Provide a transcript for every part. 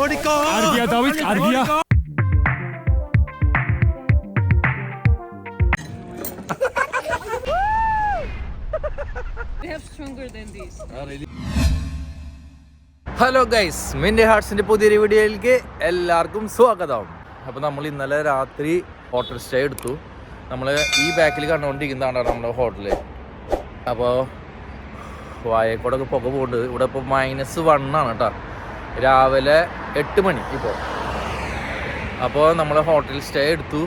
Hello guys, മിന്റെ ഹാർട്സിന്റെ പുതിയൊരു വീഡിയോയിലേക്ക് എല്ലാവർക്കും സ്വാഗതം. അപ്പോൾ നമ്മൾ ഇന്നലെ രാത്രി ഹോട്ടൽ സ്റ്റേ എടുത്തു. നമ്മൾ ഈ ബാക്കിൽ കണ്ടുകൊണ്ടിരിക്കുന്നതാണ് നമ്മുടെ ഹോട്ടല്. അപ്പോൾ വായക്കോടൊക്കെ പുക പോകുന്നുണ്ട്. ഇവിടെ ഇപ്പോൾ -1 കേട്ടോ. രാവിലെ 8 മണി ഇപ്പോൾ. അപ്പോൾ നമ്മൾ ഹോട്ടൽ സ്റ്റേ എടുത്തു.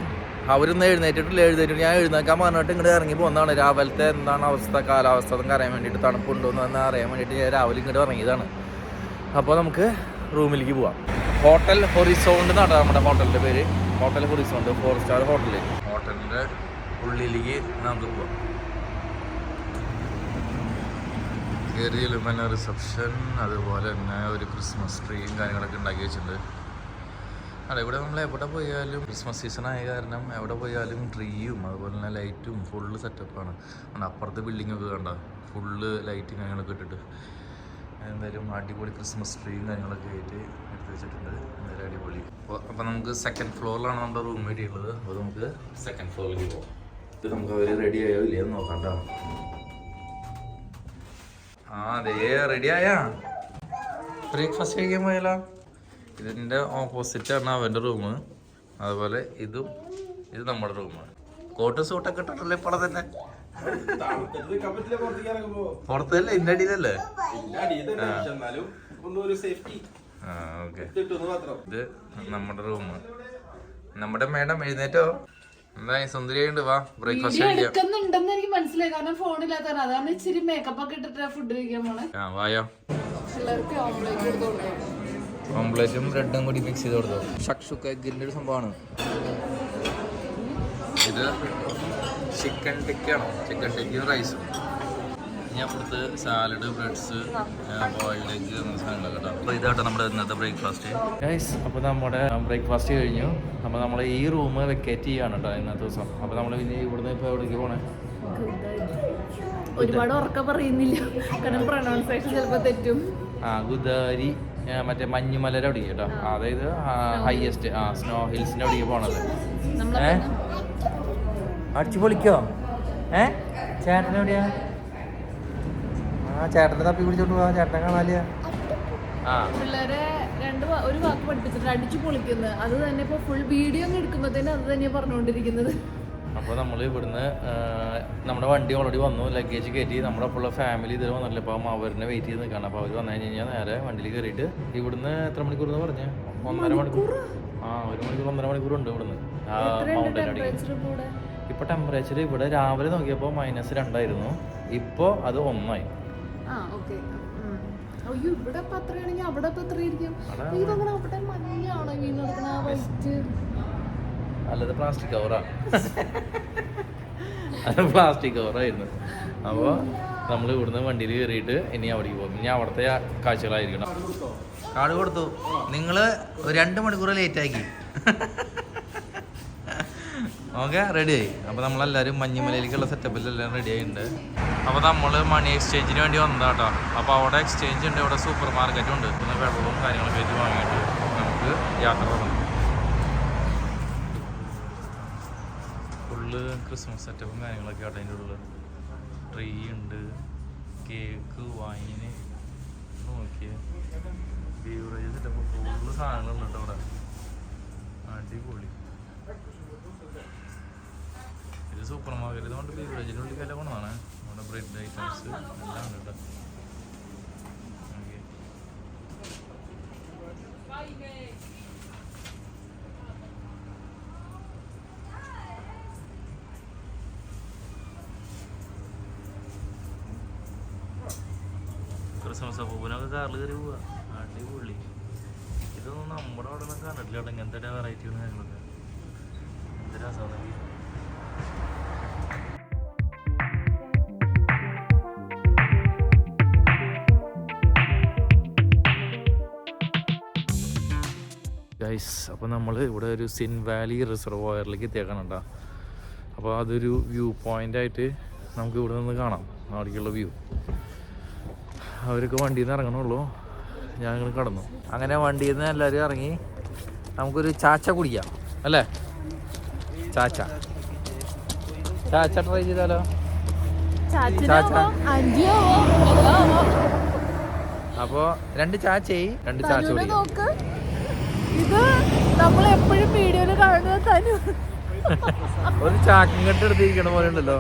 അവരൊന്നും എഴുന്നേറ്റിട്ട് ഞാൻ എഴുന്നേക്കാൻ പറഞ്ഞിട്ട് ഇങ്ങോട്ട് ഇറങ്ങി പോകുന്നതാണ്. രാവിലത്തെ എന്താണ് അവസ്ഥ, കാലാവസ്ഥ എന്നൊക്കെ അറിയാൻ വേണ്ടിയിട്ട്, തണുപ്പുണ്ടോയെന്ന് തന്നെ അറിയാൻ വേണ്ടിയിട്ട് ഞാൻ രാവിലെ ഇങ്ങോട്ട് ഇറങ്ങിയതാണ്. അപ്പോൾ നമുക്ക് റൂമിലേക്ക് പോവാം. ഹോട്ടൽ ഹൊറിസോണ്ട് എന്നാണ് നമ്മുടെ ഹോട്ടലിൻ്റെ പേര്. Hotel ഹൊറിസോണ്ട് 4 star hotel. ഹോട്ടലിൻ്റെ ഉള്ളിലേക്ക് നമുക്ക് പോവാം. കയറിയാലും തന്നെ റിസപ്ഷൻ, അതുപോലെ തന്നെ ഒരു ക്രിസ്മസ് ട്രീയും കാര്യങ്ങളൊക്കെ ഉണ്ടാക്കി വെച്ചിട്ടുണ്ട്. അതെ, ഇവിടെ നമ്മൾ എവിടെ പോയാലും ക്രിസ്മസ് സീസൺ ആയ കാരണം എവിടെ പോയാലും ട്രീയും അതുപോലെ തന്നെ ലൈറ്റും ഫുള്ള് സെറ്റപ്പാണ്. അപ്പുറത്തെ ബിൽഡിങ്ങൊക്കെ കണ്ട ഫുള്ള് ലൈറ്റും കാര്യങ്ങളൊക്കെ ഇട്ടിട്ട് എന്തായാലും അടിപൊളി ക്രിസ്മസ് ട്രീയും കാര്യങ്ങളൊക്കെ ആയിട്ട് എടുത്ത് വെച്ചിട്ടുണ്ട്. എന്തായാലും അടിപൊളി. അപ്പോൾ നമുക്ക് 2nd ഫ്ലോറിലാണ് നമ്മുടെ റൂം വേണ്ടിയുള്ളത്. അപ്പോൾ നമുക്ക് 2nd ഫ്ലോറിലേക്ക് പോകാം. ഇത് നമുക്ക് അവർ റെഡി ആയോ ഇല്ലയെന്ന് നോക്കണ്ട. അതെ, റെഡി ആയാ? ബ്രേക്ക്ഫാസ്റ്റ് കഴിക്കാൻ പോയാലോ? ഇതിൻ്റെ ഓപ്പോസിറ്റാണ് അവൻ്റെ റൂം. അതുപോലെ ഇത് നമ്മുടെ റൂം. കോട്ട് സൂട്ടൊക്കെ ഇട്ടിട്ടല്ലേ ഇപ്പോൾ തന്നെ പുറത്തല്ലേ, ഇന്റെ അടിയിലല്ലേ? ഓക്കെ, ഇത് നമ്മുടെ റൂം. നമ്മുടെ മേഡം എഴുന്നേറ്റോ? എന്താ സുന്ദരിയായിട്ട് വാ, ബ്രേക്ക്ഫാസ്റ്റ് കഴിക്കാന്നുണ്ടെന്ന് എനിക്ക് മനസ്സിലായി. കാരണം ഫോണില്ലാത്ത അതാണ് ഇച്ചിരി മേക്കപ്പ് ഒക്കെ ഇട്ടിട്ട് ഫുഡ് കഴിക്കാൻ പോണേ. വായോ, പിള്ളേർക്ക് ഓംപ്ലേറ്റും ബ്രെഡും കൂടി മിക്സ് ചെയ്ത് കൊടുത്തോ. ഷക്ഷുക്ക് എഗ്ഗിൻ്റെ ഒരു സംഭവമാണ് ഇത്. ചിക്കൻ ടിക്കാണോ? ചിക്കൻ ടിക്കും റൈസും. ഞാൻ കൊടുത്ത് സാലഡ്, ബ്രെഡ്സ്, ബോയിൽഡ് എഗ്ഗ് അങ്ങനെ സാധനങ്ങളൊക്കെ കേട്ടോ. അപ്പോൾ ഇതാട്ടോ നമ്മുടെ ഇന്നത്തെ ബ്രേക്ക്ഫാസ്റ്റ് ഗൈസ്. അപ്പോൾ നമ്മുടെ ബ്രേക്ക്ഫാസ്റ്റ് കഴിഞ്ഞു. അപ്പോൾ നമ്മൾ ഈ റൂം വെക്കേറ്റ് ചെയ്യാണ് കേട്ടോ ഇന്നത്തെ ദിവസം. അപ്പോൾ നമ്മൾ പിന്നെ ഇവിടുന്ന് ഇപ്പോൾ എവിടേക്ക് പോകണേ? ഒരുപാട് ഉറക്കം പറയുന്നില്ല, കാരണം പ്രൊനൗൺസിയേഷൻ ചിലപ്പോൾ തെറ്റും. ഗുദാരി, മറ്റേ മഞ്ഞുമലയുടെ അവിടേക്ക് കേട്ടോ. അതായത് ഹൈയസ്റ്റ് സ്നോ ഹിൽസിൻ്റെ അവിടേക്ക് പോകണത്. അടിച്ചു പൊളിക്കോ? ചേട്ടൻ എവിടെയാ? ചേട്ടനെ തപ്പി പിടിച്ചോണ്ട് പോവാ, ചേട്ടനെ കാണാലിയ. പിള്ളേരെ ഒരു വാക്ക് പഠിപ്പിച്ചിട്ട് അടിച്ചു പൊളിക്കുന്നത്. അത് തന്നെ ഇപ്പൊ ഫുൾ വീഡിയോ ഒന്ന് എടുക്കുമ്പോഴത്തേനും അത് തന്നെയാണ് പറഞ്ഞുകൊണ്ടിരിക്കുന്നത്. അപ്പോൾ നമ്മൾ ഇവിടുന്ന് നമ്മുടെ വണ്ടി ഓൾറെഡി വന്നു, ലഗേജ് കയറ്റി. നമ്മുടെ ഒപ്പമുള്ള ഫാമിലി ഇതിൽ വന്നില്ല. അപ്പം അവരിനെ വെയിറ്റ് ചെയ്ത് നിൽക്കണം. അപ്പോൾ അവർ വന്നു കഴിഞ്ഞാൽ നേരെ വണ്ടിയിൽ കയറിയിട്ട് ഇവിടുന്ന് എത്ര മണിക്കൂർ എന്ന് പറഞ്ഞാൽ 1.5 മണിക്കൂർ. 1 മണിക്കൂർ 1.5 മണിക്കൂറുണ്ട് ഇവിടുന്ന് മൗണ്ടൻ അടിക്ക്. ഇപ്പോൾ ടെമ്പറേച്ചർ ഇവിടെ രാവിലെ നോക്കിയപ്പോൾ -2 ആയിരുന്നു. ഇപ്പോൾ അത് 1 ആയി. അല്ലത് പ്ലാസ്റ്റിക് കവറാ. അത് പ്ലാസ്റ്റിക് കവറായിരുന്നു. അപ്പോൾ നമ്മൾ ഇവിടുന്ന് വണ്ടിയിൽ കയറിയിട്ട് ഇനി അവിടേക്ക് പോകും. ഇനി അവിടുത്തെ കാഴ്ചകളായിരിക്കണം. കാർഡ് കൊടുത്തു. നിങ്ങൾ 2 മണിക്കൂർ ലേറ്റാക്കി. ഓക്കെ, റെഡിയായി. അപ്പോൾ നമ്മളെല്ലാവരും മഞ്ഞുമലയിലേക്കുള്ള സെറ്റപ്പിലെല്ലാം റെഡി ആയിട്ടുണ്ട്. അപ്പോൾ നമ്മൾ മണി എക്സ്ചേഞ്ചിന് വേണ്ടി വന്നതാട്ടോ. അപ്പോൾ അവിടെ എക്സ്ചേഞ്ച് ഉണ്ട്, ഇവിടെ സൂപ്പർ മാർക്കറ്റും ഉണ്ട്. പിന്നെ വെള്ളവും കാര്യങ്ങളൊക്കെ ആയിട്ട് വാങ്ങിയിട്ട് നമുക്ക് യാത്ര തുടങ്ങും. ഫുള്ള് ക്രിസ്മസ് സെറ്റപ്പും കാര്യങ്ങളൊക്കെ ആട്ടോ. അതിൻ്റെ ഉള്ളിൽ ട്രീ ഉണ്ട്, കേക്ക്, വൈന്, നോക്കിയേ ബീവറേജ് സെറ്റപ്പ് ഫുള്ള് സാധനങ്ങളുണ്ട് കേട്ടോ അവിടെ. അടിപൊളി. ഇത് സൂപ്പർ മാർക്കറ്റ് ഇതുകൊണ്ട് ബീവറേജിൻ്റെ ഉള്ളിൽ കൊണ്ടാണ്. അവിടെ ബ്രെഡ് ഐറ്റംസ് എല്ലാം ഉണ്ട് കേട്ടോ. ക്രിസ്മസ് പൂവിനൊക്കെ കാറിൽ കയറി പോവുക. അടിപൊളി. ഇതൊന്നും നമ്മുടെ അവിടെ നിന്ന് കണ്ടിട്ടില്ല കേട്ടോ, ഇങ്ങനത്തെ വെറൈറ്റികളും കാര്യങ്ങളൊക്കെ. എന്ത് രസമാണ്. ഗൈസ്, അപ്പോൾ നമ്മൾ ഇവിടെ ഒരു സിൻ വാലി റിസർവോയറിലേക്ക് എത്തിയേക്കണം കേട്ടോ. അപ്പോൾ അതൊരു വ്യൂ പോയിൻ്റായിട്ട് നമുക്ക് ഇവിടെ നിന്ന് കാണാം അവിടേക്കുള്ള വ്യൂ. അവരൊക്കെ വണ്ടിയിൽ നിന്ന് ഇറങ്ങണുള്ളൂ. ഞങ്ങൾ കടന്നു. അങ്ങനെ വണ്ടിയിൽ നിന്ന് എല്ലാവരും ഇറങ്ങി നമുക്കൊരു ചാച്ച കുടിക്കാം അല്ലേ? ചാച്ച ട്രൈ ചെയ്താലോ? അപ്പോ 2 ചാച്ചയായി 2 ചാച്ച കുടിക്കാം. ഇത് നമ്മൾ എപ്പോഴും വീഡിയോയിൽ കാണുന്നത് തന്നെ ഒരു ചാക്കും കെട്ട് എടുത്തിരിക്കണ പോലെ ഉണ്ടല്ലോ.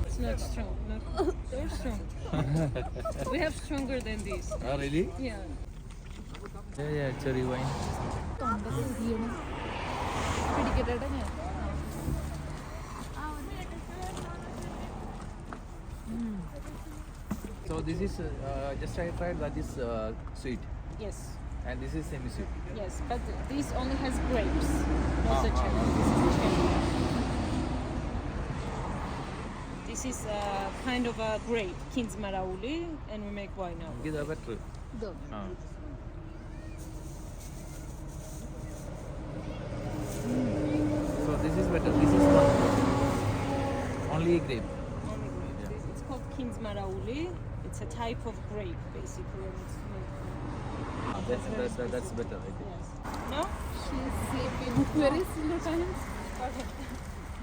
It's not strong. They're strong. We have stronger than this. really? Yeah. Yeah, cherry wine. പിടിക്കട്ടെ ഞാൻ. So this is just I tried that is sweet Yes. and this is semi-sweet. Yes. But this only has grapes, not the cherry. This is the cherry. This is kind of a grape, Kings Marauli, and we make wine out. Give that better. ഇതോ? So this is better. This is not only a grape. Only grape. It's called Kings Marauli. It's a type of grape, basically, and it's made from. That's better. I think. Yes. No? She's sleeping. Where is Lutan? Okay.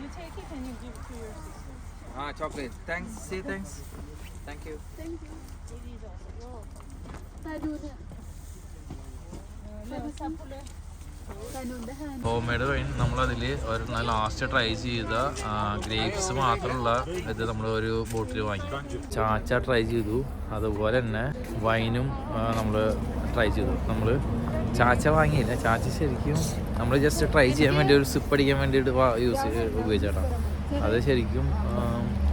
You take it and you give it to your sister. Chocolate. Thanks. Say thanks. Thank you. Thank you. It is also. തരൂന്. തനുവിന്റെ hand. Home made wine നമ്മളതിൽ ഒരു last try ചെയ്ത grapes മാത്രമുള്ള ഇത് നമ്മൾ ഒരു ബോട്ടിൽ വാങ്ങി. ചാച്ച ട്രൈ ചെയ്തു, അതുപോലെ തന്നെ വൈനും നമ്മൾ ട്രൈ ചെയ്തു. നമ്മൾ ചാച്ച വാങ്ങിയില്ല, ചാച്ച ശരിക്കും നമ്മൾ ജസ്റ്റ് ട്രൈ ചെയ്യാൻ വേണ്ടി ഒരു സിപ്പ് അടിക്കാൻ വേണ്ടിയിട്ട് ഉപയോഗിച്ചേട്ടാ. അത് ശരിക്കും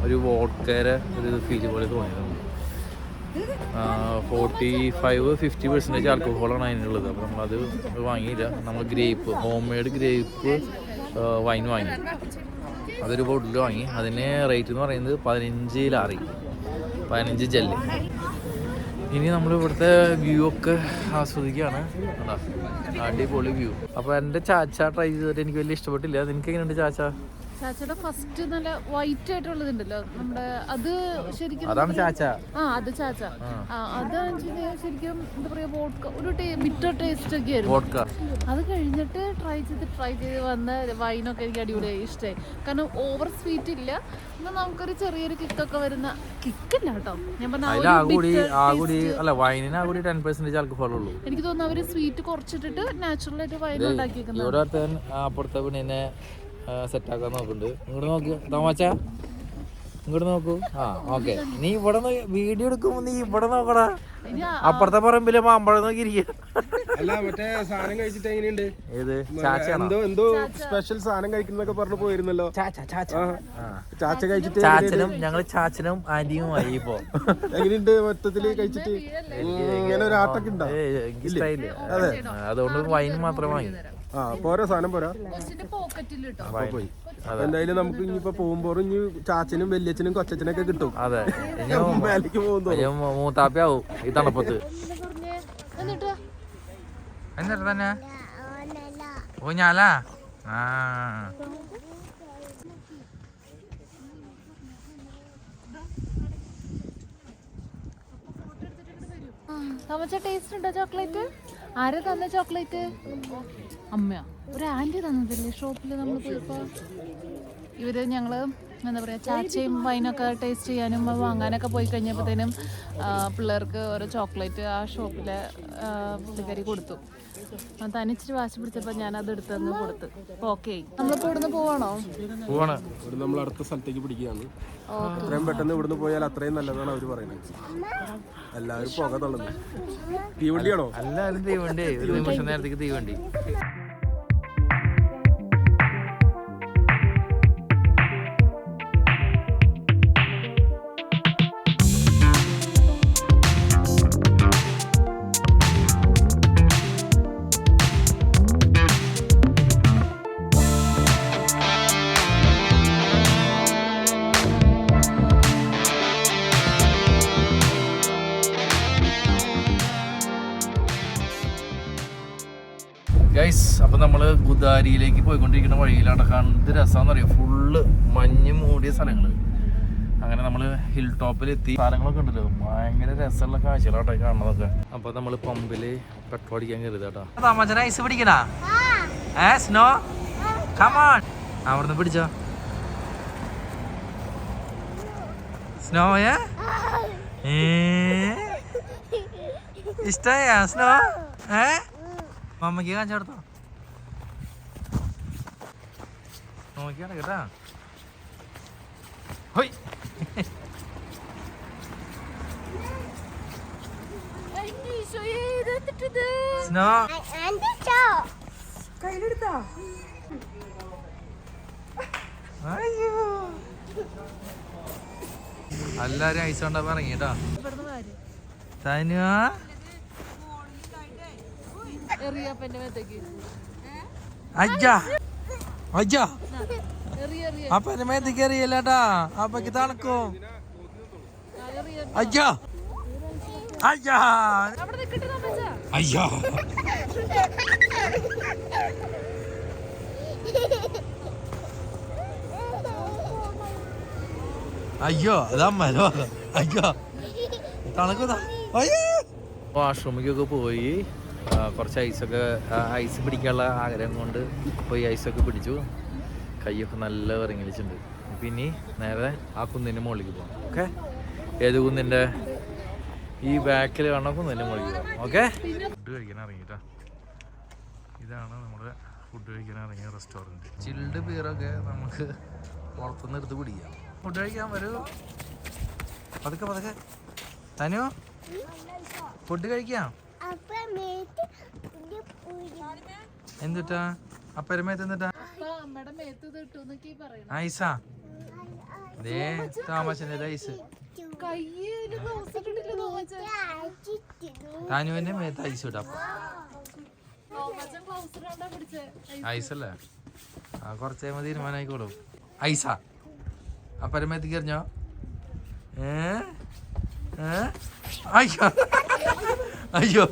ഒരു വോഡ്ക്കയുടെ ഒരു ഫീൽ പോലെ തോന്നിയിരുന്നു. 45-50% ആൽക്കഹോളാണ് അതിനുള്ളത്. അപ്പോൾ നമ്മളത് വാങ്ങിയില്ല. നമ്മൾ grape home made grape wine വാങ്ങി, അതൊരു ബോട്ടിൽ വാങ്ങി. അതിന് റേറ്റ് എന്ന് പറയുന്നത് 15 ലാറി, 15 ജെല്ല്. ഇനി നമ്മൾ ഇവിടുത്തെ വ്യൂ ഒക്കെ ആസ്വദിക്കുകയാണ്. അടിപൊളി വ്യൂ. അപ്പോൾ എൻ്റെ ചാച്ച ട്രൈ ചെയ്തിട്ട് എനിക്ക് വലിയ ഇഷ്ടപ്പെട്ടില്ല. നിനക്ക് എങ്ങനെയുണ്ട് ചാച്ച? ചാച്ചയുടെ ഫസ്റ്റ് നല്ല വൈറ്റ് ആയിട്ടുള്ളതുണ്ടല്ലോ നമ്മുടെ, അത് ശരിക്കും അതാണ് ചാച്ച. അത് ചാച്ച. അതാണ് ശരിക്കും എന്താ പറയാ, വോഡ്ക ഒരു ബിറ്റർ ടേസ്റ്റ് ഒക്കെ ആയിരുന്നു. അത് കഴിഞ്ഞിട്ട് ട്രൈ ചെയ്ത് വന്ന വൈനൊക്കെ എനിക്ക് അടിപൊളിയായി ഇഷ്ടമായി. കാരണം ഓവർ സ്വീറ്റ് ഇല്ല, എന്നാൽ നമുക്കൊരു ചെറിയൊരു കിക്കൊക്കെ വരുന്ന കിക്കില്ല കേട്ടോ. ഞാൻ പറഞ്ഞ എനിക്ക് തോന്നുന്നു അവര് സ്വീറ്റ് കുറച്ചിട്ടിട്ട് നാച്ചുറൽ ആയിട്ട് വൈൻ ഉണ്ടാക്കിയേക്കുന്നത്. സെറ്റാക്കാൻ നോക്കുന്നുണ്ട്. ഇങ്ങോട്ട് നോക്ക് തോമാച്ച, ഇങ്ങോട്ട് നോക്കൂ. ഓക്കെ, നീ ഇവിടെ വീഡിയോ എടുക്കുമ്പോ നീ ഇവിടെ നോക്കടാ. അപ്പുറത്തെ പറമ്പില് മാമ്പഴം നോക്കിയിരിക്കുക. അല്ല മറ്റേ സാധനം കഴിച്ചിട്ട് എങ്ങനെയുണ്ട്? ഏത് ചാച്ചയാണോ? എന്തോ സ്പെഷ്യൽ സാധനം കഴിക്കുന്നൊക്കെ പറഞ്ഞു പോയിരുന്നല്ലോ. ചാച്ച കഴിച്ചിട്ട് ഞങ്ങള് ചാച്ചനും ആന്റിയുമായി ഇപ്പൊ എങ്ങനെയുണ്ട് മൊത്തത്തില് കഴിച്ചിട്ട്? ഇങ്ങനെ ഒരു ആട്ടൊക്കെ ഉണ്ടോ? അതെ, അതുകൊണ്ട് വൈൻ മാത്രം വാങ്ങി. പോരാ, സാധനം പോരാ. പോയി എന്തായാലും നമുക്ക് ഇനിയിപ്പോ പോകുമ്പോഴും ഇനി ചാച്ചനും വല്യച്ഛനും കൊച്ചച്ഛനൊക്കെ കിട്ടും. അതെ, മേലേക്ക് പോകുമ്പോ മൂത്താപ്പിയാവും ഈ തണുപ്പത്ത്. എന്നിട്ട് തന്നെ ഊഞ്ഞാലാ. ടേസ്റ്റ് ഉണ്ടോ ചോക്ലേറ്റ്? ആരാ തന്ന ചോക്ലേറ്റ്? അമ്മയാ, ഒരു ആൻറ്റി തന്നതല്ലേ ഷോപ്പിൽ നമ്മൾ പോയപ്പോ. ഇവര് ഞങ്ങള് എന്താ പറയുക, ചാച്ചയും വൈനൊക്കെ ടേസ്റ്റ് ചെയ്യാനും വാങ്ങാനൊക്കെ പോയി കഴിഞ്ഞപ്പോഴത്തേനും പിള്ളേർക്ക് ഓരോ ചോക്ലേറ്റ് ആ ഷോപ്പിലെ പുള്ളിക്കാരി കൊടുത്തു. തനിച്ചിട്ട് വാശി പിടിച്ചപ്പോൾ ഞാൻ അത് എടുത്തങ്ങ് കൊടുത്ത്. ഓക്കെ, നമ്മളിപ്പോൾ ഇവിടുന്ന് പോവാണോ? നമ്മൾ അടുത്ത സ്ഥലത്തേക്ക് പിടിക്കുകയാണ്. എത്രയും പെട്ടെന്ന് ഇവിടുന്ന് പോയാൽ അത്രയും നല്ലതാണ് അവർ പറയുന്നത്. എല്ലാവരും പുക തള്ളുന്നു. തീവണ്ടിയാണോ? എല്ലാവരും തീവണ്ടി, ഒരു നിമിഷം നേരത്തേക്ക് തീവണ്ടി. നമ്മൾ ഗുദാരിയിലേക്ക് പോയിക്കൊണ്ടിരിക്കുന്ന വഴിയിലാണ്. എന്ത് രസമാണെന്ന് അറിയാം, ഫുള്ള് മഞ്ഞ് മൂടിയ സ്ഥലങ്ങൾ. അങ്ങനെ നമ്മൾ ഹിൽ ടോപ്പിലെത്തി. സ്ഥലങ്ങളൊക്കെ ഉണ്ടല്ലോ, ഭയങ്കര രസമുള്ള കാഴ്ചകളാട്ടോ കാണുന്നതൊക്കെ. അപ്പോൾ നമ്മൾ പമ്പിൽ പെട്രോൾ അടിക്കാൻ കരുതാട്ടോ. ഐസ് പിടിക്കണ സ്നോ കമോൺ, അവിടുന്ന് പിടിച്ചോ സ്നോയെ. ഇഷ്ടായ സ്നോ? മമ്മക്ക് കാണിച്ചു കൊടുത്തോ, നോക്കിയാണ് കേട്ടാ. ഹോയ് സ്നോ കയ്യിലെടുത്താ? അയ്യോ, എല്ലാരും ഐസ് കൊണ്ടപ്പോ ഇറങ്ങിട്ടാ. തനുവാ അജ്ജാ അജ്ജാ അപ്പന്റെ മേത്തേക്ക് എറിയല്ലേട്ടാ, അപ്പക്ക് തണുക്കും. അയ്യാ അയ്യാ അയ്യാ അയ്യോ അതമ്മല്ലോ. അയ്യോ തണുക്കുന്ന. വാഷ്റൂമിലേക്കൊക്കെ പോയി കുറച്ച് ഐസ് പിടിക്കാനുള്ള ആഗ്രഹം കൊണ്ട് പോയി ഐസൊക്കെ പിടിച്ചു. കൈയൊക്കെ നല്ല ഇറങ്ങിച്ചിട്ടുണ്ട്. പിന്നെ നേരെ ആ കുന്നിൻ്റെ മുകളിലേക്ക് പോകാം. ഓക്കെ, ഏത് കുന്നിൻ്റെ? ഈ ബാക്കിൽ കാണുന്ന കുന്നിൻ്റെ മുകളിലേക്ക് പോകാം. ഓക്കെ, ഫുഡ് കഴിക്കാൻ ഇറങ്ങിട്ടാ. ഇതാണ് നമ്മുടെ ഫുഡ് കഴിക്കാൻ ഇറങ്ങിയ റെസ്റ്റോറൻറ്റ്. ചിൽഡ് ബിയറൊക്കെ നമുക്ക് പുറത്തുനിന്ന് എടുത്ത് കുടിക്കാം. ഫുഡ് കഴിക്കാൻ വരൂ. പതുക്കെ പതുക്കെ. തനു ഫുഡ് കഴിക്കാം. എന്തുട്ടാ അപ്പരമേത്ത് എന്നിട്ടാ ഐസാ? ദേ താമസിന്റെ ഐസ്. താനുവിന്റെ മേത്ത് ഐസ് ഇടാം. ഐസല്ലേ? ആ കുറച്ചേ മതി, തീരുമാനമായിക്കോളും. ഐസാ അപ്പരമേത്തേക്ക് എറിഞ്ഞോ? അയ്യോ അയ്യോ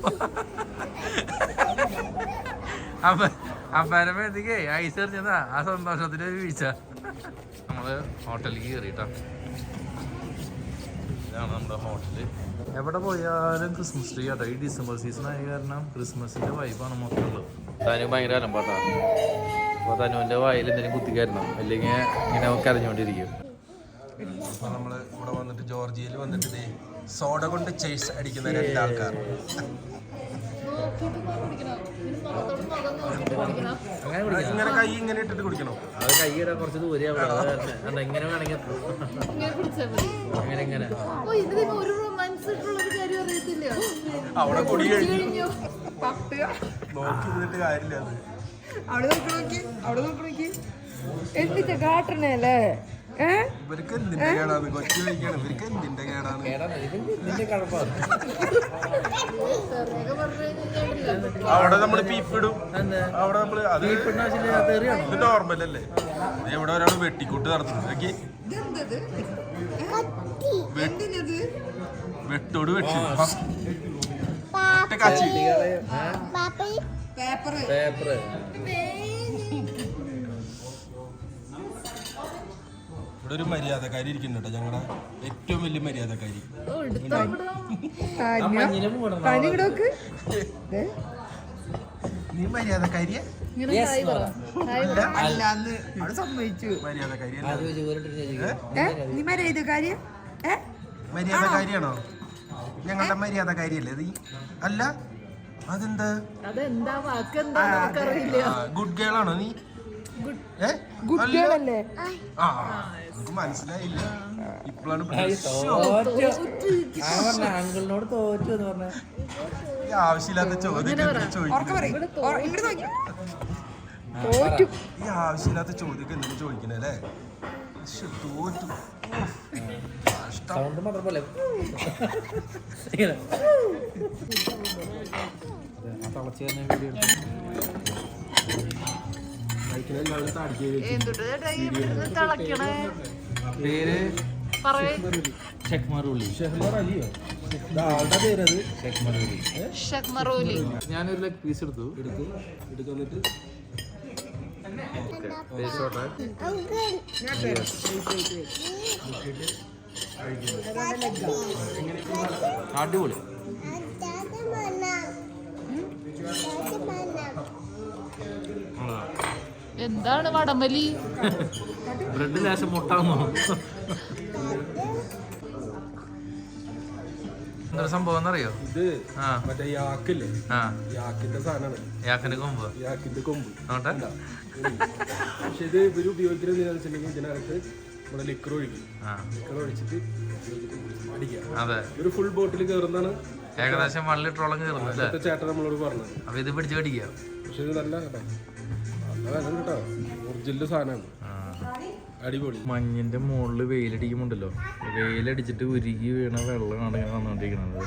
അപ്പരമേത്തേക്ക് ഐസ് എറിഞ്ഞതാ. ആ സന്തോഷത്തിന്റെ ഒരു വീഴ്ച. നമ്മള് ഹോട്ടലിലേക്ക് കയറിട്ടാ. ഇതാണ് നമ്മുടെ ഹോട്ടല്. എവിടെ പോയാലും ക്രിസ്മസ് ട്രീ ആട്ടോ. ഈ ഡിസംബർ സീസൺ ആയ കാരണം ക്രിസ്മസിന്റെ വൈബാണ് മൊത്തമുള്ളത്. തനു ഭയങ്കര അലമ്പാട്ടാ. അപ്പോൾ തനുവിന്റെ വായിൽ എന്തെങ്കിലും കുത്തിക്കായിരുന്നു, അല്ലെങ്കിൽ ഇങ്ങനെ കരഞ്ഞുകൊണ്ടിരിക്കും. അപ്പൊ നമ്മള് ഇവിടെ വന്നിട്ട് ജോർജിയയിൽ വന്നിട്ട് സോഡ കൊണ്ട് ചേസ് അടിക്കുന്ന രണ്ടാൾക്കാർ. ഇങ്ങനെ കൈ ഇങ്ങനെ ഇട്ടിട്ട് കുടിക്കണോ? അത് കൈയിടാൻ കുറച്ച് ദൂരെ ഇങ്ങനെ വേണമെങ്കിൽ ഇങ്ങനെ അവിടെ കുടി കഴിഞ്ഞു നോക്കി നിന്നിട്ട് കാര്യമില്ല. അത് അവിടെ നോക്കി എന്തിന്റെ കാട്ടണല്ലേ? ഇവർക്ക് എന്തിന്റെ കേടാണ്? കൊച്ചു കഴിക്കാണ്. ഇവർക്ക് എന്തിന്റെ കേടാണ്? അവിടെ നമ്മള് പീപ്പിടും. അവിടെ നമ്മള് അത് നോർമൽ അല്ലേ? എവിടെ ഒരാൾ വെട്ടിക്കൂട്ട് നടത്തുന്നത് വെട്ടോട് വെട്ടി കാച്ചി. ഇവിടെ ഒരു മര്യാദക്കാരി ഇരിക്കുന്നുണ്ടോ, ഞങ്ങളുടെ ഏറ്റവും വലിയ മര്യാദക്കാരി. നീ മര്യാദക്കാരിയെ? മര്യാദക്കാരിയാണോ? ഞങ്ങളുടെ മര്യാദക്കാരിയല്ലേ നീ? അല്ല, അതെന്താ? ഗുഡ് ഗേൾ ആണോ നീ? മനസ്സിലായില്ല. ഇപ്പോഴാണ് അങ്കിളിനോട് തോറ്റു എന്ന് പറഞ്ഞ ആവശ്യമില്ലാത്ത ചോദ്യം ഈ ആവശ്യമില്ലാത്ത ചോദ്യം എന്തിനു ചോദിക്കണല്ലേ? തോറ്റു. സൗണ്ട് മാത്രം പോലെ പേര് ഞാനൊരു ലെഗ് പീസ് എടുത്തു. എടുക്കുന്നിട്ട് അടിപൊളി. എന്താണ് വടംവലി? ബ്രെഡ് ലേശം മുട്ടാന്നോ? എന്തൊരു സംഭവം എന്നറിയോ? ഇത് മറ്റേ യാക്കില്ലേ, യാക്കിന്റെ സാധനമാണ്. യാക്കിന്റെ കൊമ്പ്, യാക്കിന്റെ കൊമ്പ്. നോട്ടെ. പക്ഷെ ഇത് ഇവര് ഉപയോഗിക്കുന്നത് എന്താണെന്ന് വെച്ചിട്ടുണ്ടെങ്കിൽ ഇതിനകത്ത് നമ്മുടെ ലിക്കർ ഒഴിക്കും. ലിക്കർ ഒഴിച്ചിട്ട് അടിക്കാം. അതെ, ഒരു ഫുൾ ബോട്ടിൽ കയറുന്നതാണ്. ഏകദേശം 1 ലിറ്ററോളം കയറുന്നു. ചേട്ടൻ നമ്മളോട് പറഞ്ഞത്. അപ്പൊ ഇത് പിടിച്ച് കടിക്കാം. പക്ഷെ ഇത് നല്ല കേട്ടോ, നല്ല വില കേട്ടോ, ഒറിജിനൽ സാധനമാണ്, അടിപൊളി. മഞ്ഞിന്റെ മുകളിൽ വെയിലടിക്കുമ്പോണ്ടല്ലോ, വെയിലടിച്ചിട്ട് ഉരുകി വീണ വെള്ളമാണ് ഇങ്ങനെ വന്നുകൊണ്ടിരിക്കുന്നത്.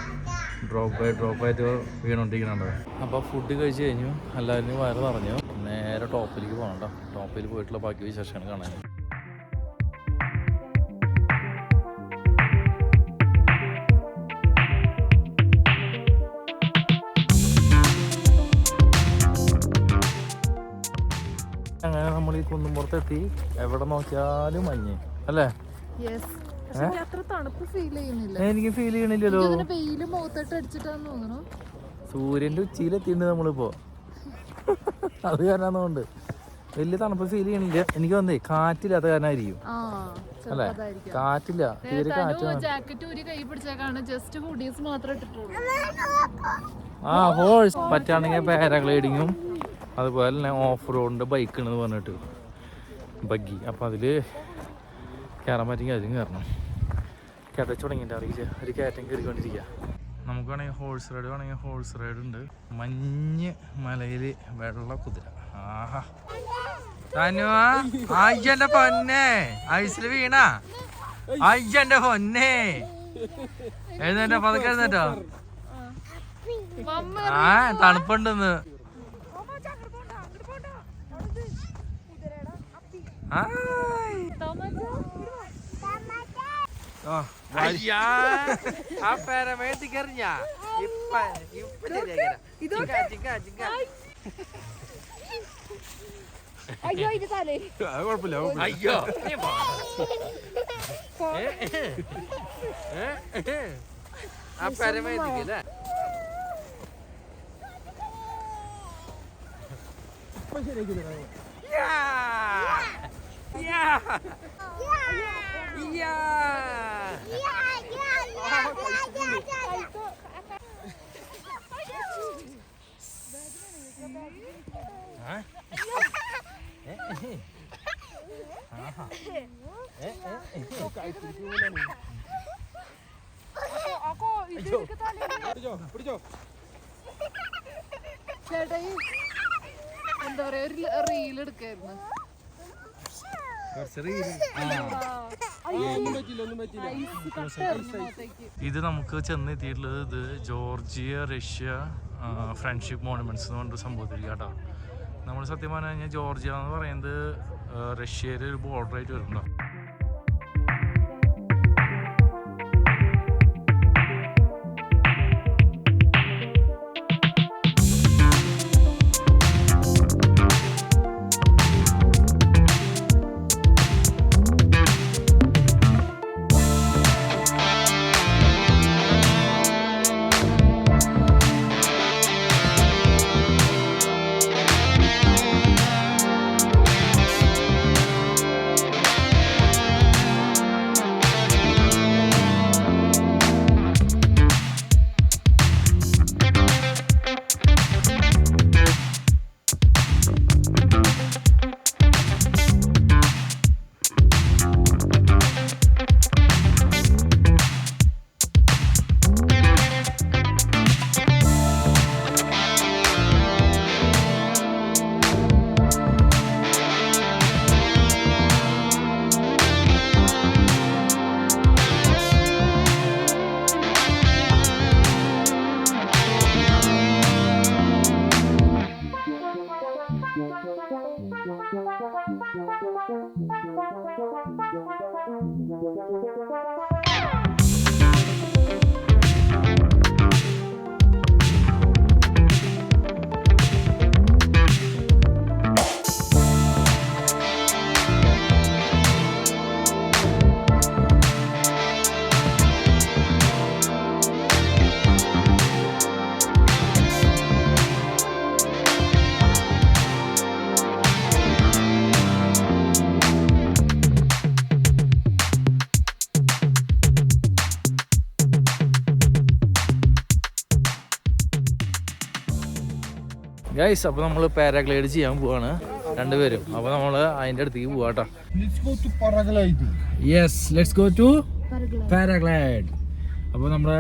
ഡ്രോപ്പായിട്ട് വീണോണ്ടിരിക്കുന്നുണ്ട്. അപ്പോൾ ഫുഡ് കഴിച്ച് കഴിഞ്ഞു, എല്ലാവരും വയറ് നിറഞ്ഞു. നേരെ ടോപ്പിലേക്ക് പോകണം കേട്ടോ. ടോപ്പിൽ പോയിട്ടുള്ള ബാക്കി വിശേഷങ്ങൾ കാണാൻ. അങ്ങനെ നമ്മൾ ഈ കുന്നുംപുറത്തെത്തി. എവിടെ നോക്കിയാലും മഞ്ഞ് അല്ലേ? അത്ര തണുപ്പ് ഫീൽ ചെയ്യുന്നില്ല. എനിക്ക് ഫീൽ ചെയ്യണില്ലല്ലോ. വെയില് മുഖത്തോട്ട് അടിച്ചിട്ടാന്ന് തോന്നുന്നു. സൂര്യന്റെ ഉച്ചയിലെത്തിണ്ട് നമ്മളിപ്പോ. അത് കാരണമാണെന്നുകൊണ്ട് വലിയ തണുപ്പ് ഫീൽ ചെയ്യണില്ല. എനിക്ക് വന്നേ കാറ്റില്ലാത്ത കാരണമായിരിക്കും അല്ലേ? കാറ്റില്ല, തീരെ കാറ്റ്. ജാക്കറ്റ് ഒരു കൈ പിടിച്ചേക്കാണ്, ജസ്റ്റ് ഹുഡീസ് മാത്രമേ ഇട്ടിട്ടുള്ളൂ. ഹോഴ്സ് പറ്റുകയാണെങ്കിൽ പാരാഗ്ലൈഡിങ്ങും അതുപോലെ തന്നെ ഓഫ് റോഡിൻ്റെ ബൈക്കാണെന്ന് പറഞ്ഞിട്ട് ബഗ്ഗി. അപ്പോൾ അതിൽ കയറാൻ പറ്റുമെങ്കിൽ അതിലും കയറണം. കിതച്ച് തുടങ്ങിയിട്ട് അറിയില്ല, ഒരു കയറ്റം കയറിക്കൊണ്ടിരിക്കുക. നമുക്ക് വേണമെങ്കിൽ ഹോഴ്സ് റൈഡ് വേണമെങ്കിൽ ഹോഴ്സ് റൈഡ് ഉണ്ട്. മഞ്ഞ് മലയിൽ വെള്ള കുതിര. ആഹാ അയ്യന്റെ പൊന്നെ, ഐസിൽ വീണ അയ്യന്റെ പൊന്നെ. എഴുന്നേറ്റോ, പതുക്കെ എഴുന്നേറ്റോ. തണുപ്പുണ്ടെന്ന്. അയ്യോ ആ പരമേത്തിക്കല്ലേ. ചേട്ടാ എന്താ പറയാ, ഒരു റീൽ എടുക്കായിരുന്നു. ഇത് നമുക്ക് ചെന്നെത്തിയിട്ടുള്ളത് ഇത് ജോർജിയ റഷ്യ ഫ്രണ്ട്ഷിപ്പ് മോണുമെന്റ്സ് എന്ന് പറഞ്ഞൊരു സംഭവത്തിലേക്ക് കേട്ടോ. നമ്മൾ സത്യം പറഞ്ഞു കഴിഞ്ഞാൽ ജോർജിയ എന്ന് പറയുന്നത് റഷ്യയിലെ ഒരു ബോർഡറായിട്ട് വരുന്നുണ്ടോ. ഗൈസ്, അപ്പോൾ നമ്മൾ പാരാഗ്ലൈഡ് ചെയ്യാൻ പോവാണ് രണ്ടുപേരും. അപ്പോൾ നമ്മൾ അതിൻ്റെ അടുത്തേക്ക് പോവാട്ടോ. Yes, let's go to paraglide. അപ്പോൾ നമ്മുടെ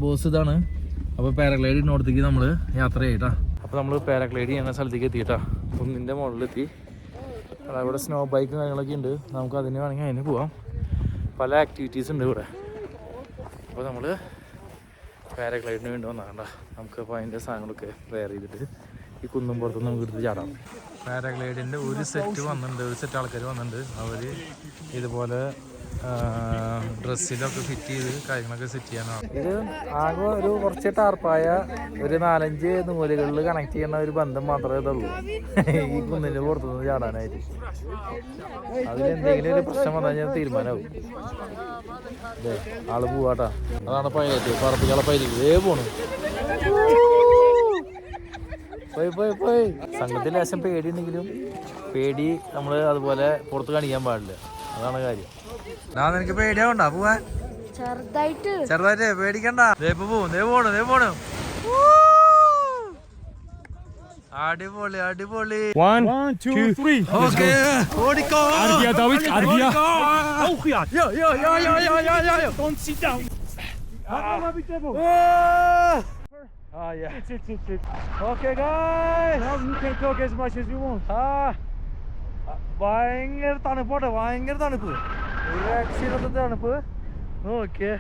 ബോസ് ഇതാണ്. അപ്പോൾ പാരാഗ്ലൈഡിനോടത്തേക്ക് നമ്മൾ യാത്ര ചെയ്യട്ടാ. അപ്പോൾ നമ്മൾ പാരാഗ്ലൈഡ് ചെയ്യുന്ന സ്ഥലത്തേക്ക് എത്തിയിട്ടാ. കുന്നിൻ്റെ മുകളിലെത്തി. അവിടെ സ്നോ ബൈക്കും കാര്യങ്ങളൊക്കെ ഉണ്ട്. നമുക്ക് അതിന് വേണമെങ്കിൽ അതിന് പോവാം. പല ആക്ടിവിറ്റീസ് ഉണ്ട് ഇവിടെ. അപ്പോൾ നമ്മൾ പാരാഗ്ലൈഡിന് വേണ്ടി വന്നാണ്ട. നമുക്കപ്പോൾ അതിൻ്റെ സാധനങ്ങളൊക്കെ വെയർ ചെയ്തിട്ട് ഈ കുന്നും പുറത്തുനിന്ന് നമുക്ക് എടുത്ത് ചാടാം. പാരാഗ്ലൈഡിൻ്റെ ഒരു സെറ്റ് വന്നിട്ടുണ്ട്, ഒരു സെറ്റ് ആൾക്കാർ വന്നിട്ടുണ്ട്. അവർ ഇതുപോലെ ഡ്രസ്സിലൊക്കെ ഫിറ്റ് ചെയ്ത് കാര്യങ്ങളൊക്കെ സെറ്റ് ചെയ്യാനാണ്. ഇത് ആകെ ഒരു കുറച്ച് ടാർപ്പായ ഒരു 4-5 നൂലുകളിൽ കണക്ട് ചെയ്യുന്ന ഒരു ബന്ധം മാത്രമേ ഇതുള്ളൂ ഈ കുന്നിൻ്റെ പുറത്തുനിന്ന് ചാടാനായിട്ട്. അതിലെന്തെങ്കിലും ഒരു പ്രശ്നം വന്നു കഴിഞ്ഞാൽ തീരുമാനമാവും. അതെ, ആള് പോവാട്ടാ. അതാണ് പൈലറ്റ്, പറപ്പിക്കാളെ പൈലറ്റ് പോണു. പോയി സംഘത്തിൽ ലേശം പേടിയുണ്ടെങ്കിലും പേടി നമ്മൾ അതുപോലെ പുറത്ത് കാണിക്കാൻ പാടില്ല. അതാണ് കാര്യം. നിനക്ക് പേടിയാവണ്ട പോവാൻ? ചെറുതായിട്ട് പേടിക്കണ്ട. പോണു. അടിപൊളി അടിപൊളി. 1 2 3 ഓക്കേ. ഓടിക്കോ. Argia David, Argia. Yo. Don't sit down. Yeah. It's. Okay guys. Now you can talk as much as you want. ഭയങ്കര തണുപ്പ്. ഒരു രക്ഷയില്ലാത്ത തണുപ്പ്. നോക്കിയേ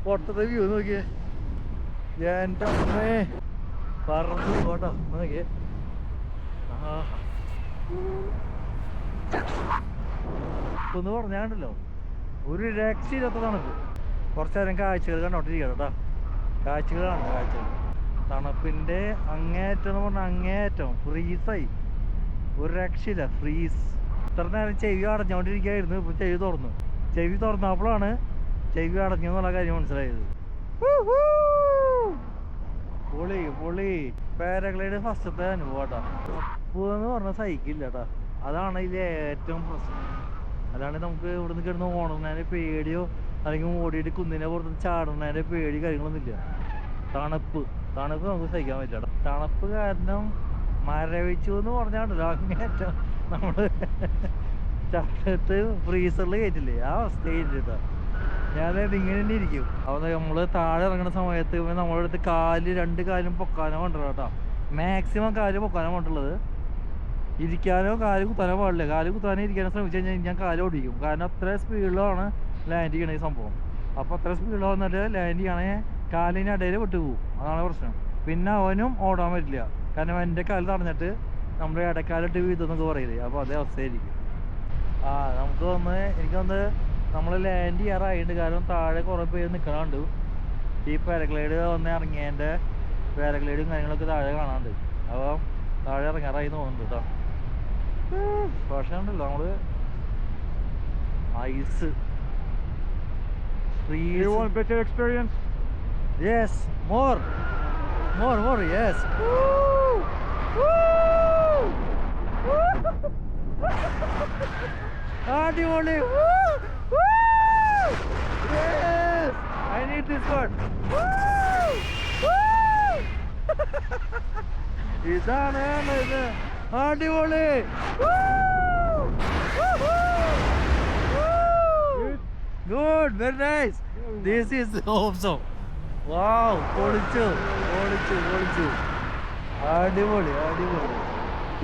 പുറത്തത്തെ വ്യൂ നോക്കിയേ. എൻ്റെ അമ്മേ പറന്നു പോട്ടോ. നോക്കിയേ ഒന്ന് പറഞ്ഞാണ്ടല്ലോ, ഒരു രക്ഷയില്ലാത്ത തണുപ്പ്. കുറച്ചു നേരം കാഴ്ചകൾ കണ്ടോണ്ടിരിക്കണം കേട്ടോ. കാഴ്ചകൾ. തണുപ്പിൻ്റെ അങ്ങേറ്റം എന്ന് പറഞ്ഞാൽ അങ്ങേറ്റം ഫ്രീസായി. ഒരു രക്ഷയില്ല, ഫ്രീസ്. ഇത്ര നേരം ചെവി അടഞ്ഞുകൊണ്ടിരിക്കുകയായിരുന്നു. ഇപ്പോൾ ചെവി തുറന്നപ്പോഴാണ് ചെവി അടഞ്ഞു എന്നുള്ള കാര്യം മനസ്സിലായത്. പൊളി. പാരാഗ്ലൈഡ് ഫസ്റ്റത്തെ അനുഭവം കേട്ടോ. എന്ന് പറഞ്ഞാൽ സഹിക്കില്ല കേട്ടോ. അതാണ് ഇതിൽ ഏറ്റവും പ്രശ്നം. അല്ലാണ്ട് നമുക്ക് ഇവിടുന്ന് കിടന്ന് ഓടുന്നതിൻ്റെ പേടിയോ അല്ലെങ്കിൽ ഓടിയിട്ട് കുന്നിനെ പുറത്ത് ചാടുന്നതിൻ്റെ പേടി കാര്യങ്ങളൊന്നുമില്ല. തണുപ്പ് നമുക്ക് സഹിക്കാൻ പറ്റില്ല. തണുപ്പ് കാരണം മരവിച്ചു എന്ന് പറഞ്ഞാണ്ടല്ലോ അങ്ങേറ്റം നമ്മള് ചാട്ടത്ത് ഫ്രീസറിൽ കയറ്റില്ലേ, ആ അവസ്ഥയില്ല കേട്ടോ. ഞാനത് ഇങ്ങനെ തന്നെ ഇരിക്കും. അപ്പോൾ നമ്മള് താഴെ ഇറങ്ങുന്ന സമയത്ത് നമ്മുടെ അടുത്ത് രണ്ട് കാലും പൊക്കാനോ കൊണ്ടുവരാം കേട്ടോ. മാക്സിമം കാല് പൊക്കാനോ കൊണ്ടുള്ളത്. ഇരിക്കാനോ കാല് കുത്താനോ പാടില്ല. കാല് കുത്താനോ ഇരിക്കാനോ ശ്രമിച്ചു കഴിഞ്ഞാൽ ഞാൻ കാല് ഓടിക്കും. കാരണം അത്ര സ്പീഡിലാണ് ലാൻഡ് ചെയ്യണ ഈ സംഭവം. അപ്പോൾ അത്ര സ്പീഡിൽ വന്നിട്ട് ലാൻഡ് ചെയ്യണേ കാലിന് ഇടയിൽ വിട്ടുപോകും. അതാണ് പ്രശ്നം. പിന്നെ അവനും ഓടാൻ പറ്റില്ല. കാരണം എൻ്റെ കാല് തടഞ്ഞിട്ട് നമ്മുടെ ഇടക്കാലിട്ട് വീതെന്നൊക്കെ പറയില്ലേ, അപ്പോൾ അതേ അവസ്ഥയായിരിക്കും. എനിക്കൊന്ന് നമ്മൾ ലാൻഡ് ചെയ്യാറായിട്ടുണ്ട്. കാരണം താഴെ കുറേ പേര് നിൽക്കണുണ്ട്. ഈ പാരാഗ്ലൈഡ് വന്ന് ഇറങ്ങിയതിൻ്റെ പാരാഗ്ലൈഡും കാര്യങ്ങളൊക്കെ താഴെ കാണാനുണ്ട്. അപ്പോൾ താഴെ ഇറങ്ങാറായി തോന്നുന്നുണ്ട് കേട്ടോ. പക്ഷേ ഉണ്ടല്ലോ നമ്മള് ice You want better experience? Yes, more, yes. അടിപൊളി. Yes, I need this one. ഇതാണ് ഇത്. അടിപൊളി. Good, very nice. This is awesome. Wow, പൊളിച്ചു. അടിപൊളി.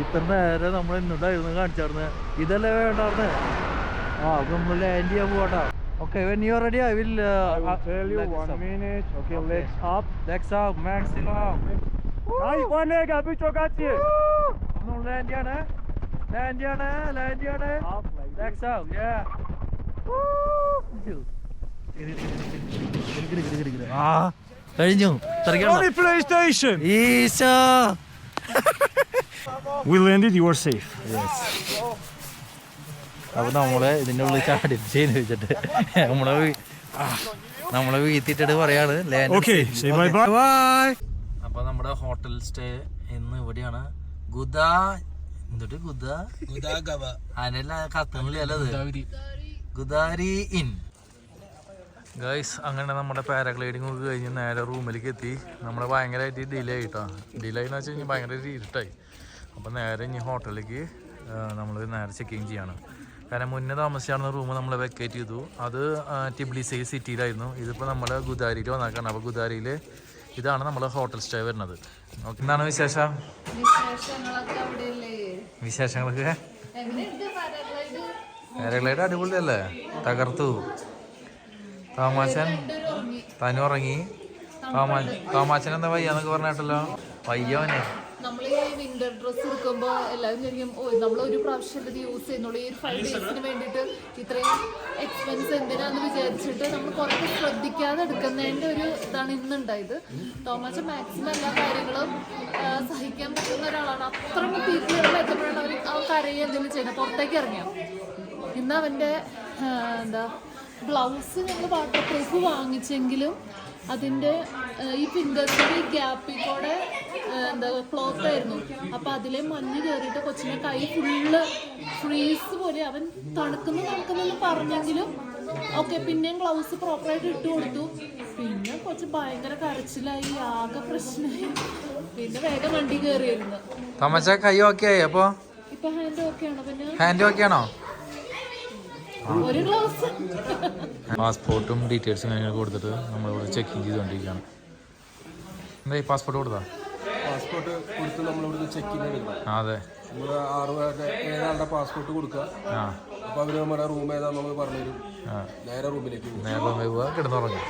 ഇത്ര നേരം നമ്മൾ ഇന്നുണ്ടായിരുന്നു കാണിച്ചാർന്ന്. ഇതല്ലേ വേണ്ടാർന്ന്. അപ്പൊ നമ്മൾ ലാൻഡ് ചെയ്യാൻ പോകട്ടോ. Okay, when you are ready, I will tell you 1 minute. Okay, legs up, maximum. Nice, one leg up, Chokachi. നമ്മൾ ലാൻഡ് ചെയ്യാണ്. Up like legs up, yeah. കഴിഞ്ഞു. Only PlayStation. ഈശോ. We landed, you are safe. Yes. അപ്പൊ നമ്മള് ഇതിൻ്റെ ഉള്ളിൽ ചാടി ചെയ്യുന്ന വെച്ചിട്ട് നമ്മളെ വീത്തിട്ടിട്ട് പറയാണ് Okay, say bye bye. അപ്പൊ നമ്മുടെ ഹോട്ടൽ സ്റ്റേ ഇന്ന് ഇവിടെയാണ്. അതിനെല്ലാം കത്തുന്നില്ലത് ഗുദാരി ഇൻ. ഗൈസ് അങ്ങനെ നമ്മുടെ പാരാഗ്ലൈഡിങ് ഒക്കെ കഴിഞ്ഞ് നേരെ റൂമിലേക്ക് എത്തി. നമ്മൾ ഭയങ്കരമായിട്ട് ഡിലേ ആയിട്ടോ. ഡിലേ എന്ന് വെച്ച് കഴിഞ്ഞാൽ ഭയങ്കര ഇരുട്ടായി. അപ്പോൾ നേരെ ഇനി ഹോട്ടലിലേക്ക് നമ്മൾ നേരെ ചെക്കിങ് ചെയ്യാണ്. കാരണം മുന്നേ താമസിച്ചായിരുന്ന റൂം നമ്മൾ വെക്കേറ്റ് ചെയ്തു. അത് ടിബ്ലിസി സിറ്റിയിലായിരുന്നു. ഇതിപ്പോൾ നമ്മൾ ഗുദാരിയിൽ വന്നേക്കാണ്. അപ്പോൾ ഗുദാരിയിൽ ഇതാണ് നമ്മൾ ഹോട്ടൽ സ്റ്റേ വരുന്നത്. ഓക്കെ, എന്താണ് വിശേഷം? വിശേഷങ്ങളൊക്കെ പാരാഗ്ലൈഡ് അടിപൊളിയല്ലേ? തകർത്തു. താമാച്ചൻ തനു ഉറങ്ങി. താമാച്ചൻ എന്താ വയ്യാന്നൊക്കെ പറഞ്ഞിട്ടല്ലോ. വയ്യവനെ നമ്മൾ ഈ വിന്റർ ഡ്രസ്സ് എടുക്കുമ്പോൾ എല്ലാവരും ശരിക്കും നമ്മൾ ഒരു പ്രാവശ്യം ഇത് യൂസ് ചെയ്യുന്നുള്ളൂ. ഈ ഒരു 5 ഡേയ്സിന് വേണ്ടിയിട്ട് ഇത്രയും എക്സ്പെൻസ് എന്തിനാന്ന് വിചാരിച്ചിട്ട് നമ്മൾ കുറച്ച് ശ്രദ്ധിക്കാതെ എടുക്കുന്നതിൻ്റെ ഒരു ഇതാണ് ഇന്നുണ്ടായത്. തോമാച്ച മാക്സിമം എല്ലാ കാര്യങ്ങളും സഹിക്കാൻ പറ്റുന്ന ഒരാളാണ്. അത്രയും പീപ്പിളുകൾ എത്തുമ്പോഴാണ് അവർ ആ കരയെ എന്തെങ്കിലും ചെയ്യുന്നത്. പുറത്തേക്ക് ഇറങ്ങിയോ ഇന്ന് അവൻ്റെ ഗ്ലൗസ് ഞങ്ങൾ വാട്ടർ പ്രൂഫ് വാങ്ങിച്ചെങ്കിലും അതിൻ്റെ ഈ ഫിംഗേഴ്സിൻ്റെ ഈ ഗ്യാപ്പിൽ കൂടെ ക്ലോത്ത് ആയിരുന്നു. അപ്പം അതിലെ മഞ്ഞ് കയറിയിട്ട് കൊച്ചിൻ്റെ കൈ ഫുള്ള് ഫ്രീസ് പോലെ. അവൻ തണുക്കുന്നെന്ന് പറഞ്ഞെങ്കിലും ഓക്കെ പിന്നെയും ഗ്ലൗസ് പ്രോപ്പറായിട്ട് ഇട്ട് കൊടുത്തു. പിന്നെ കൊച്ച് ഭയങ്കര കരച്ചിലായി, ആകെ പ്രശ്നമായി. പിന്നെ വേഗം വണ്ടി കയറിയിരുന്നു. കൈ ഓക്കെ ആയി? അപ്പോൾ ഇപ്പൊ ഹാൻഡ് ഓക്കെ ആണോ? പിന്നെ ഹാൻഡ് ഓക്കെ ആണോ? ഒരു ഗ്ലൗസ് പാസ്പോർട്ടും ഡീറ്റെയിൽസും കാര്യങ്ങൾ കൊടുത്തിട്ട് നമ്മളിവിടെ ചെക്കിങ് ചെയ്തുകൊണ്ടിരിക്കുകയാണ്. എന്തായി പാസ്പോർട്ട് കൊടുത്താ? പാസ്പോർട്ട് കൊടുത്ത് നമ്മളിവിടുന്ന് ചെക്കിന് എടുക്കണം. അതെ, നമ്മുടെ 7 പാസ്പോർട്ട് കൊടുക്കുക. അപ്പോൾ അവർ നമ്മുടെ റൂം ഏതാണെന്നുള്ളത് പറഞ്ഞുതരും. നേരെ റൂമിലേക്ക് നേരെ പോവുക, കിടന്നുറങ്ങുക.